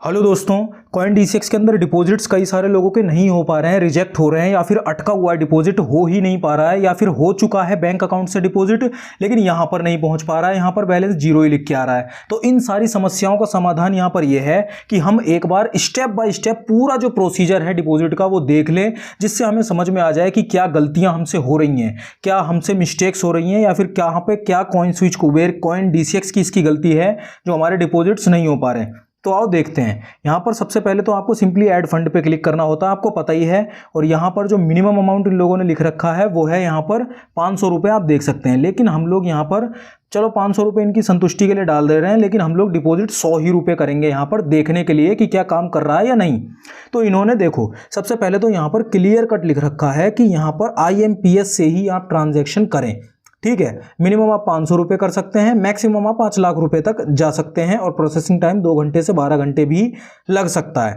Hello दोस्तों, CoinDCX के अंदर डिपॉजिट्स कई सारे लोगों के नहीं हो पा रहे हैं, रिजेक्ट हो रहे हैं या फिर अटका हुआ डिपॉजिट हो ही नहीं पा रहा है या फिर हो चुका है बैंक अकाउंट से डिपॉजिट लेकिन यहाँ पर नहीं पहुँच पा रहा है, यहाँ पर बैलेंस जीरो ही लिख के आ रहा है। तो इन सारी समस्याओं का समाधान यहाँ पर यह है कि हम एक बार स्टेप बाय स्टेप पूरा जो प्रोसीजर है डिपॉजिट का वो देख लें, जिससे हमें समझ में आ जाए कि क्या गलतियाँ हमसे हो रही हैं, क्या हमसे मिस्टेक्स हो रही हैं या फिर यहाँ पे क्या कॉइन स्विच कुबेर CoinDCX की इसकी गलती है जो हमारे डिपॉजिट्स नहीं हो पा रहे हैं। तो आओ देखते हैं। यहाँ पर सबसे पहले तो आपको सिंपली ऐड फंड पे क्लिक करना होता है, आपको पता ही है। और यहाँ पर जो मिनिमम अमाउंट इन लोगों ने लिख रखा है वो है यहाँ पर 500 रुपये, आप देख सकते हैं। लेकिन हम लोग यहाँ पर चलो 500 रुपये इनकी संतुष्टि के लिए डाल दे रहे हैं, लेकिन हम लोग डिपॉजिट 100 ही रुपये करेंगे यहाँ पर देखने के लिए कि क्या काम कर रहा है या नहीं। तो इन्होंने देखो सबसे पहले तो यहाँ पर क्लियर कट लिख रखा है कि यहाँ पर IMPS से ही आप ट्रांजेक्शन करें, ठीक है। मिनिमम आप 500 रुपये कर सकते हैं, मैक्सिमम आप 5 लाख रुपए तक जा सकते हैं और प्रोसेसिंग टाइम 2 घंटे से 12 घंटे भी लग सकता है।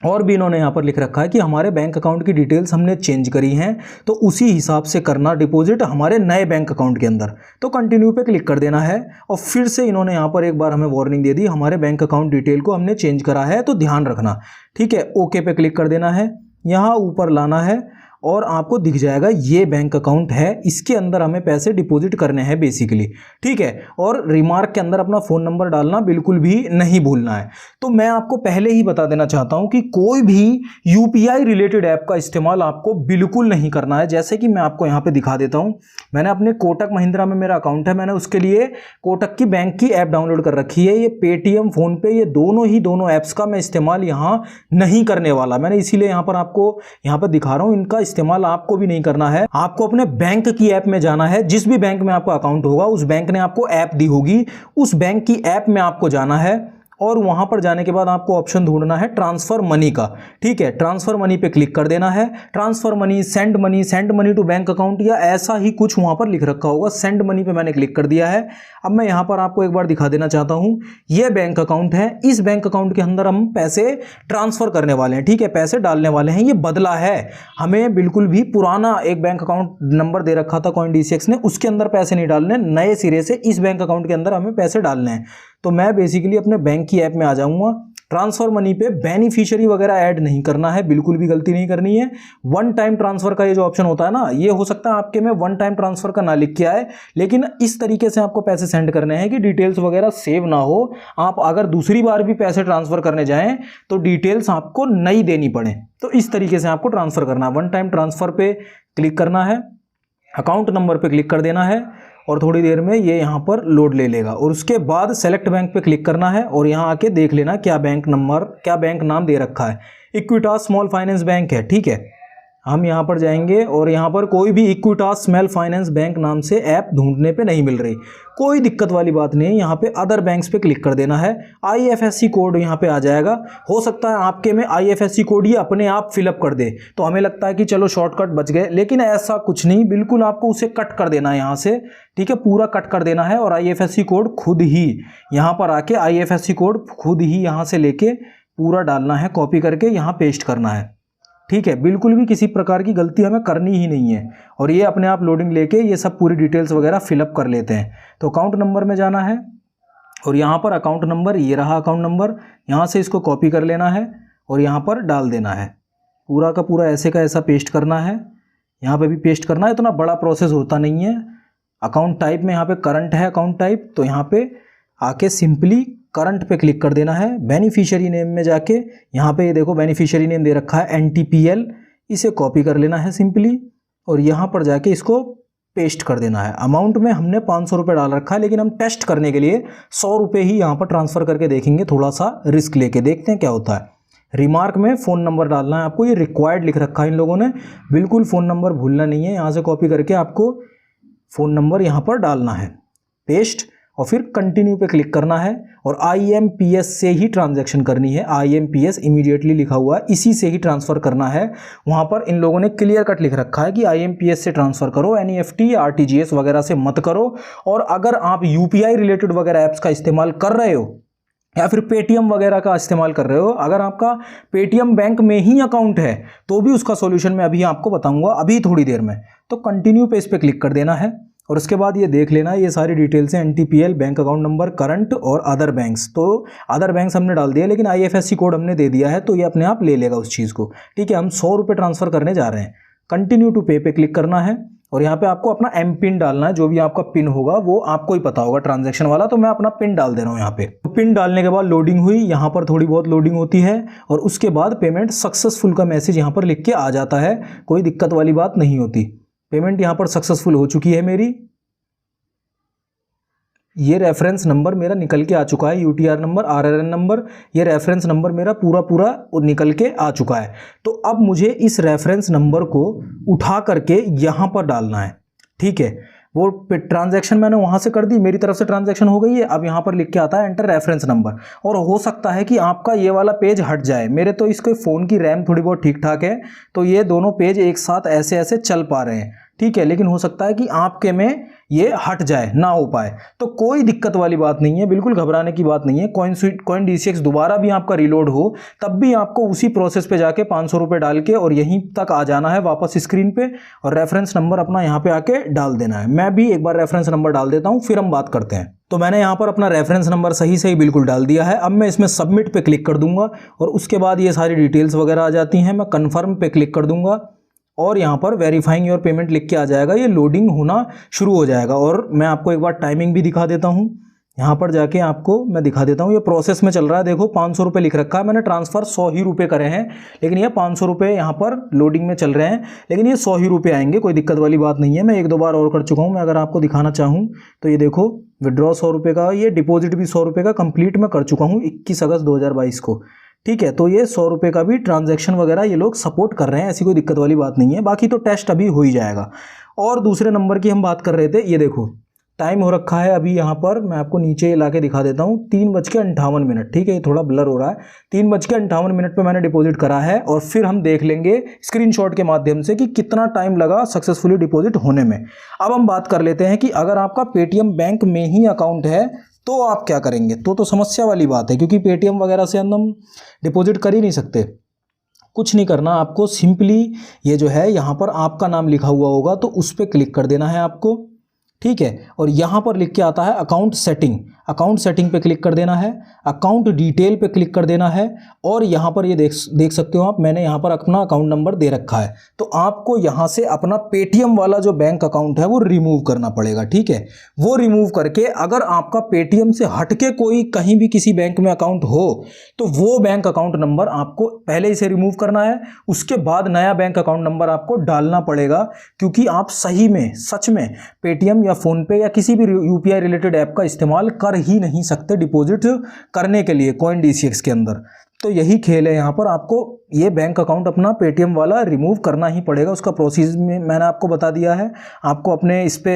और भी इन्होंने यहाँ पर लिख रखा है कि हमारे बैंक अकाउंट की डिटेल्स हमने चेंज करी हैं, तो उसी हिसाब से करना डिपॉजिट हमारे नए बैंक अकाउंट के अंदर। तो कंटिन्यू पे क्लिक कर देना है और फिर से इन्होंने यहाँ पर एक बार हमें वार्निंग दे दी, हमारे बैंक अकाउंट डिटेल को हमने चेंज करा है तो ध्यान रखना, ठीक है। ओके पे क्लिक कर देना है, यहाँ ऊपर लाना है और आपको दिख जाएगा ये बैंक अकाउंट है, इसके अंदर हमें पैसे डिपॉजिट करने हैं बेसिकली, ठीक है। और रिमार्क के अंदर अपना फ़ोन नंबर डालना बिल्कुल भी नहीं भूलना है। तो मैं आपको पहले ही बता देना चाहता हूं कि कोई भी UPI रिलेटेड ऐप का इस्तेमाल आपको बिल्कुल नहीं करना है। जैसे कि मैं आपको यहाँ पे दिखा देता हूँ, मैंने अपने कोटक महिंद्रा में मेरा अकाउंट है, मैंने उसके लिए कोटक की बैंक की ऐप डाउनलोड कर रखी है। ये पेटीएम, फ़ोनपे, ये दोनों ऐप्स का मैं इस्तेमाल यहाँ नहीं करने वाला। मैंने इसीलिए यहाँ पर आपको यहाँ पर दिखा रहा हूँ, इनका इस्तेमाल आपको भी नहीं करना है। आपको अपने बैंक की ऐप में जाना है, जिस भी बैंक में आपका अकाउंट होगा उस बैंक ने आपको ऐप दी होगी, उस बैंक की ऐप में आपको जाना है और वहां पर जाने के बाद आपको ऑप्शन ढूंढना है ट्रांसफर मनी का, ठीक है। ट्रांसफर मनी पे क्लिक कर देना है। Transfer money, send money to bank account या ऐसा ही कुछ वहां पर लिख रखा होगा। सेंड मनी पे मैंने क्लिक कर दिया है। अब मैं यहां पर आपको एक बार दिखा देना चाहता हूं, यह बैंक अकाउंट है, इस बैंक अकाउंट के अंदर हम पैसे ट्रांसफर करने वाले हैं, ठीक है, पैसे डालने वाले हैं। ये बदला है, हमें बिल्कुल भी पुराना एक बैंक अकाउंट नंबर दे रखा था CoinDCX ने, उसके अंदर पैसे नहीं डालने, नए सिरे से इस बैंक अकाउंट के अंदर हमें पैसे डालने हैं। तो मैं बेसिकली अपने बैंक की ऐप में आ जाऊंगा। ट्रांसफर मनी पे बेनिफिशियरी वगैरह ऐड नहीं करना है, बिल्कुल भी गलती नहीं करनी है। वन टाइम ट्रांसफर का ये जो ऑप्शन होता है ना, ये हो सकता है आपके में वन टाइम ट्रांसफर का ना लिख के आए, लेकिन इस तरीके से आपको पैसे सेंड करने हैं कि डिटेल्स वगैरह सेव ना हो। आप अगर दूसरी बार भी पैसे ट्रांसफर करने जाएं तो डिटेल्स आपको नई देनी पड़े, तो इस तरीके से आपको ट्रांसफर करना है। वन टाइम ट्रांसफर पे क्लिक करना है, अकाउंट नंबर पे क्लिक कर देना है और थोड़ी देर में ये यहाँ पर लोड ले लेगा और उसके बाद सेलेक्ट बैंक पे क्लिक करना है और यहाँ आके देख लेना क्या बैंक नंबर, क्या बैंक नाम दे रखा है। इक्विटास स्मॉल फाइनेंस बैंक है, ठीक है। हम यहाँ पर जाएंगे और यहाँ पर कोई भी इक्विटास स्मॉल फाइनेंस बैंक नाम से ऐप ढूंढने पे नहीं मिल रही, कोई दिक्कत वाली बात नहीं है। यहाँ पे अदर बैंक्स पे क्लिक कर देना है। IFSC कोड यहाँ पे आ जाएगा। हो सकता है आपके में IFSC कोड ही अपने आप फिलअप कर दे, तो हमें लगता है कि चलो शॉर्टकट बच गए, लेकिन ऐसा कुछ नहीं, बिल्कुल आपको उसे कट कर देना है यहाँ से, ठीक है, पूरा कट कर देना है। और IFSC कोड खुद ही यहाँ पर आके IFSC कोड खुद ही यहाँ से लेके पूरा डालना है, कॉपी करके यहाँ पेस्ट करना है, ठीक है। बिल्कुल भी किसी प्रकार की गलती हमें करनी ही नहीं है और ये अपने आप लोडिंग लेके ये सब पूरी डिटेल्स वगैरह फिलअप कर लेते हैं। तो अकाउंट नंबर में जाना है और यहाँ पर अकाउंट नंबर, ये रहा अकाउंट नंबर, यहाँ से इसको कॉपी कर लेना है और यहाँ पर डाल देना है। पूरा का पूरा ऐसे का ऐसा पेस्ट करना है, यहाँ पे भी पेस्ट करना है। इतना बड़ा प्रोसेस होता नहीं है। अकाउंट टाइप में यहाँ पे करंट है अकाउंट टाइप, तो यहाँ पे आके सिंपली करंट पे क्लिक कर देना है। बेनिफिशियरी नेम में जाके यहाँ पे ये देखो बेनिफिशियरी नेम दे रखा है NTPL, इसे कॉपी कर लेना है सिंपली और यहाँ पर जाके इसको पेस्ट कर देना है। अमाउंट में हमने 500 रुपये डाल रखा है, लेकिन हम टेस्ट करने के लिए 100 रुपये ही यहाँ पर ट्रांसफ़र करके देखेंगे, थोड़ा सा रिस्क लेके देखते हैं क्या होता है। रिमार्क में फ़ोन नंबर डालना है आपको, ये रिक्वायर्ड लिख रखा है इन लोगों ने, बिल्कुल फ़ोन नंबर भूलना नहीं है। यहाँ से कॉपी करके आपको फ़ोन नंबर यहाँ पर डालना है, पेस्ट, और फिर कंटिन्यू पे क्लिक करना है और IMPS से ही ट्रांजैक्शन करनी है। IMPS इमीडिएटली लिखा हुआ है, इसी से ही ट्रांसफ़र करना है। वहाँ पर इन लोगों ने क्लियर कट लिख रखा है कि IMPS से ट्रांसफ़र करो, NEFT या RTGS वगैरह से मत करो। और अगर आप UPI रिलेटेड वगैरह ऐप्स का इस्तेमाल कर रहे हो या फिर पेटीएम वगैरह का इस्तेमाल कर रहे हो, अगर आपका पेटीएम बैंक में ही अकाउंट है तो भी उसका सॉल्यूशन मैं अभी आपको बताऊंगा अभी थोड़ी देर में। तो कंटिन्यू पे इस पर क्लिक कर देना है और उसके बाद ये देख लेना, ये सारी डिटेल्स हैं, NTPL, bank account number, current और अदर बैंक्स। तो अदर बैंक्स हमने डाल दिया, लेकिन IFSC कोड हमने दे दिया है, तो ये अपने आप ले लेगा उस चीज़ को। ठीक है, हम 100 रुपये ट्रांसफ़र करने जा रहे हैं। कंटिन्यू टू पे पे क्लिक करना है और यहाँ पे आपको अपना M पिन डालना है। जो भी आपका पिन होगा वो आपको ही पता होगा ट्रांजैक्शन वाला, तो मैं अपना पिन डाल दे रहा हूँ यहाँ पे। तो पिन डालने के बाद लोडिंग हुई, यहाँ पर थोड़ी बहुत लोडिंग होती है और उसके बाद पेमेंट सक्सेसफुल का मैसेज यहाँ पर लिख के आ जाता है। कोई दिक्कत वाली बात नहीं होती। पेमेंट यहाँ पर सक्सेसफुल हो चुकी है मेरी। ये रेफरेंस नंबर मेरा निकल के आ चुका है, UTR नंबर, RRN नंबर, ये रेफरेंस नंबर मेरा पूरा निकल के आ चुका है। तो अब मुझे इस रेफरेंस नंबर को उठा करके यहाँ पर डालना है। ठीक है, वो ट्रांजैक्शन मैंने वहाँ से कर दी, मेरी तरफ से ट्रांजैक्शन हो गई है। अब यहाँ पर लिख के आता है एंटर रेफरेंस नंबर, और हो सकता है कि आपका ये वाला पेज हट जाए। मेरे तो इसके फ़ोन की रैम थोड़ी बहुत ठीक ठाक है, तो ये दोनों पेज एक साथ ऐसे ऐसे चल पा रहे हैं। ठीक है, लेकिन हो सकता है कि आपके में ये हट जाए, ना हो पाए, तो कोई दिक्कत वाली बात नहीं है, बिल्कुल घबराने की बात नहीं है। कॉइन DCX दोबारा भी आपका रिलोड हो, तब भी आपको उसी प्रोसेस पे जाके 500 रुपये डाल के और यहीं तक आ जाना है वापस स्क्रीन पे, और रेफरेंस नंबर अपना यहाँ पे आके डाल देना है। मैं भी एक बार रेफरेंस नंबर डाल देता हूँ, फिर हम बात करते हैं। तो मैंने यहाँ पर अपना रेफरेंस नंबर सही बिल्कुल डाल दिया है। अब मैं इसमें सबमिट पे क्लिक कर दूंगा और उसके बाद ये सारी डिटेल्स वगैरह आ जाती हैं। मैं कन्फर्म पे क्लिक कर दूंगा और यहाँ पर वेरीफाइंग योर पेमेंट लिख के आ जाएगा, ये लोडिंग होना शुरू हो जाएगा। और मैं आपको एक बार टाइमिंग भी दिखा देता हूँ, यहाँ पर जाके आपको मैं दिखा देता हूँ। ये प्रोसेस में चल रहा है, देखो 500 रुपये लिख रखा है, मैंने ट्रांसफ़र 100 ही रुपये करे हैं, लेकिन ये 500 रुपये यहाँ पर लोडिंग में चल रहे हैं, लेकिन ये 100 ही रुपये आएंगे, कोई दिक्कत वाली बात नहीं है। मैं 1-2 बार और कर चुका हूँ, मैं अगर आपको दिखाना चाहूँ तो ये देखो विड्रॉ 100 रुपये का, ये डिपॉजिट भी 100 रुपये का कंप्लीट मैं कर चुका हूँ 21 अगस्त 2022 को। ठीक है, तो ये 100 रुपये का भी ट्रांजैक्शन वगैरह ये लोग सपोर्ट कर रहे हैं, ऐसी कोई दिक्कत वाली बात नहीं है। बाकी तो टेस्ट अभी हो ही जाएगा। और दूसरे नंबर की हम बात कर रहे थे, ये देखो टाइम हो रखा है अभी, यहाँ पर मैं आपको नीचे ला के दिखा देता हूँ, 3:58। ठीक है, ये थोड़ा ब्लर हो रहा है। 3:58 पे मैंने डिपॉजिट करा है, और फिर हम देख लेंगे स्क्रीनशॉट के माध्यम से कि कितना टाइम लगा सक्सेसफुली डिपॉजिट होने में। अब हम बात कर लेते हैं कि अगर आपका पेटीएम बैंक में ही अकाउंट है तो आप क्या करेंगे। तो समस्या वाली बात है, क्योंकि पेटीएम वगैरह से हम डिपॉजिट कर ही नहीं सकते। कुछ नहीं करना, आपको सिंपली ये जो है यहाँ पर आपका नाम लिखा हुआ होगा, तो उस पर क्लिक कर देना है आपको। ठीक है, और यहाँ पर लिख के आता है अकाउंट सेटिंग, अकाउंट सेटिंग पे क्लिक कर देना है, अकाउंट डिटेल पे क्लिक कर देना है, और यहाँ पर ये देख सकते हो आप, मैंने यहाँ पर अपना अकाउंट नंबर दे रखा है। तो आपको यहाँ से अपना पेटीएम वाला जो बैंक अकाउंट है वो रिमूव करना पड़ेगा। ठीक है, वो रिमूव करके अगर आपका पेटीएम से हटके कोई कहीं भी किसी बैंक में अकाउंट हो तो वो बैंक अकाउंट नंबर आपको पहले ही से रिमूव करना है, उसके बाद नया बैंक अकाउंट नंबर आपको डालना पड़ेगा, क्योंकि आप सही में सच में पेटीएम या फ़ोनपे या किसी भी UPI रिलेटेड ऐप का इस्तेमाल कर ही नहीं सकते डिपॉजिट करने के लिए कॉइन DCX के अंदर। तो यही खेल है, यहाँ पर आपको ये बैंक अकाउंट अपना पेटीएम वाला रिमूव करना ही पड़ेगा। उसका प्रोसीजर में मैंने आपको बता दिया है। आपको अपने इस पे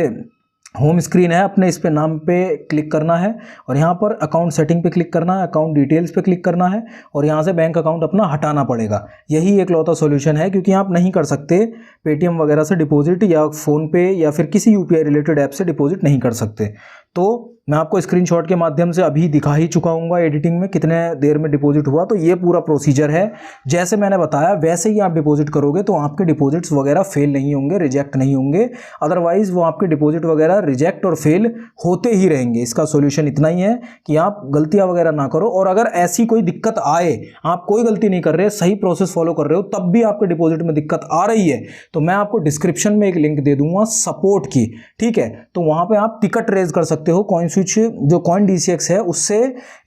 होम स्क्रीन है, अपने इस पे नाम पे क्लिक करना है और यहाँ पर अकाउंट सेटिंग पे क्लिक करना है, अकाउंट डिटेल्स पे क्लिक करना है और यहाँ से बैंक अकाउंट अपना हटाना पड़ेगा। यही एक लौता सॉल्यूशन है, क्योंकि आप नहीं कर सकते पेटीएम वगैरह से डिपॉजिट या फ़ोनपे या फिर किसी UPI रिलेटेड ऐप से डिपॉजिट नहीं कर सकते। तो मैं आपको स्क्रीनशॉट के माध्यम से अभी दिखा ही चुका हूँ एडिटिंग में कितने देर में डिपॉजिट हुआ। तो ये पूरा प्रोसीजर है, जैसे मैंने बताया वैसे ही आप डिपॉजिट करोगे तो आपके डिपॉजिट्स वगैरह फेल नहीं होंगे, रिजेक्ट नहीं होंगे। अदरवाइज़ वो आपके डिपॉजिट वगैरह रिजेक्ट और फेल होते ही रहेंगे। इसका सोल्यूशन इतना ही है कि आप गलतियाँ वगैरह ना करो, और अगर ऐसी कोई दिक्कत आए, आप कोई गलती नहीं कर रहे, सही प्रोसेस फॉलो कर रहे हो, तब भी आपके डिपॉजिट में दिक्कत आ रही है, तो मैं आपको डिस्क्रिप्शन में एक लिंक दे दूंगा सपोर्ट की। ठीक है, तो वहाँ पर आप टिकट रेज कर सकते हो, कॉइन स्विच जो कॉइन DCX है उससे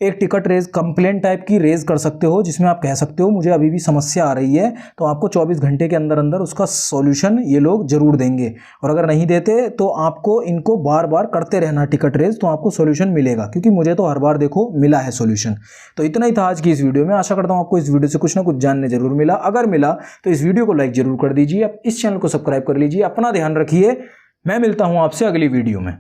एक टिकट रेज कंप्लेंट टाइप की रेज कर सकते हो, जिसमें आप कह सकते हो मुझे अभी भी समस्या आ रही है, तो आपको 24 घंटे के अंदर अंदर उसका सॉल्यूशन ये लोग जरूर देंगे। और अगर नहीं देते तो आपको इनको बार बार करते रहना टिकट रेज, तो आपको सॉल्यूशन मिलेगा, क्योंकि मुझे तो हर बार देखो मिला है सॉल्यूशन। तो इतना ही था आज की इस वीडियो में। आशा करता हूँ आपको इस वीडियो से कुछ ना कुछ जानने जरूर मिला। अगर मिला तो इस वीडियो को लाइक जरूर कर दीजिए, इस चैनल को सब्सक्राइब कर लीजिए। अपना ध्यान रखिए, मैं मिलता हूँ आपसे अगली वीडियो में।